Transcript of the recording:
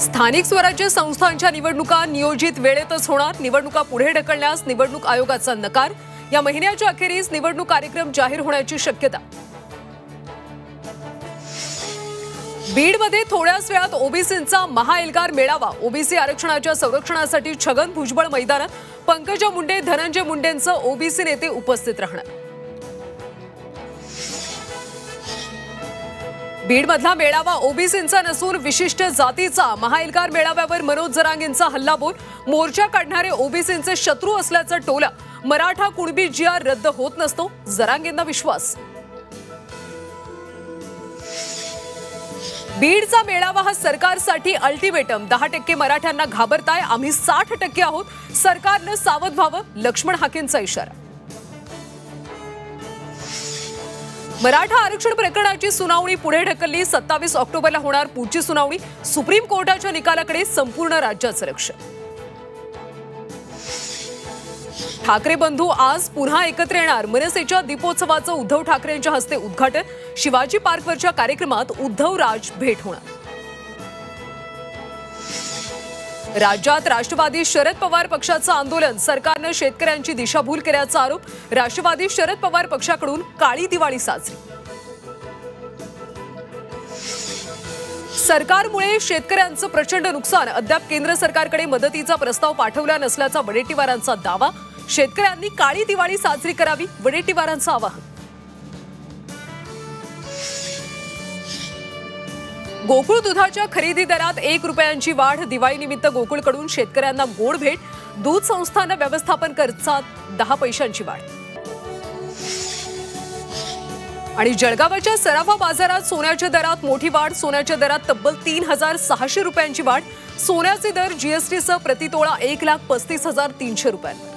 स्थानिक स्वराज्य संस्थांच्या निवडणुका नियोजित वेळेतच होणार। निवडणुका पुढे ढकलण्यास निवडणूक आयोगाचा नकार। या महिन्याच्या अखेरीस निवडणूक कार्यक्रम जाहीर होण्याची शक्यता। बीडमध्ये थोड्याच वेळात ओबीसींचा महाएल्गार मेळावा। ओबीसी आरक्षणाच्या संरक्षणासाठी छगन भुजबळ मैदानात। पंकजा मुंडे, धनंजय मुंडेंचे ओबीसी नेते उपस्थित राहणार। बीडमधला मेळावा ओबीसींचा नसून विशिष्ट जातीचा। महाएल्गार मेळाव्यावर मनोज जरांगेंचा हल्लाबोल। मोर्चा काढणारे ओबीसींचे शत्रू असल्याचा टोला। मराठा कुणबी जीआर रद्द होत नसतो, जरांगेंना विश्वास। बीडचा मेळावा हा सरकारसाठी अल्टिमेटम। 10% मराठ्यांना घाबरताय, आम्ही 60% आहोत, सरकारने सावध व्हावं, लक्ष्मण हाकेंचा इशारा। मराठा आरक्षण प्रकरणाची सुनावणी पुढे ढकलली। 27 ऑक्टोबरला होणार पुढची सुनावणी। सुप्रीम कोर्टाच्या निकालाकडे संपूर्ण राज्याचं लक्ष। ठाकरे बंधू आज पुन्हा एकत्र येणार। मनसेच्या दीपोत्सवाचं उद्धव ठाकरेंच्या हस्ते उद्घाटन। शिवाजी पार्कवरच्या कार्यक्रमात उद्धव राज भेट होणार। राज्यात राष्ट्रवादी शरद पवार पक्षाचं आंदोलन। सरकारने शेतकऱ्यांची दिशाभूल केल्याचा आरोप। राष्ट्रवादी शरद पवार पक्षाकडून काळी दिवाळी साजरी। सरकारमुळे शेतकऱ्यांचं प्रचंड नुकसान। अद्याप केंद्र सरकारकडे मदतीचा प्रस्ताव पाठवला नसल्याचा वडेट्टीवारांचा दावा। शेतकऱ्यांनी काळी दिवाळी साजरी करावी, वडेट्टीवारांचं आवाहन। गोकुळ दुधाच्या खरेदी दरात 1 रुपयांची वाढ। दिवाळीनिमित्त गोकुळकडून शेतकऱ्यांना गोड भेट। दूध संस्थांना व्यवस्थापन खर्चात 10 पैशांची वाढ। आणि जळगावच्या सराफा बाजारात सोन्याच्या दरात मोठी वाढ। सोन्याच्या दरात तब्बल 3600 रुपयांची वाढ। सोन्याचे दर जीएसटीसह प्रतितोळा 1,35,300 रुपये।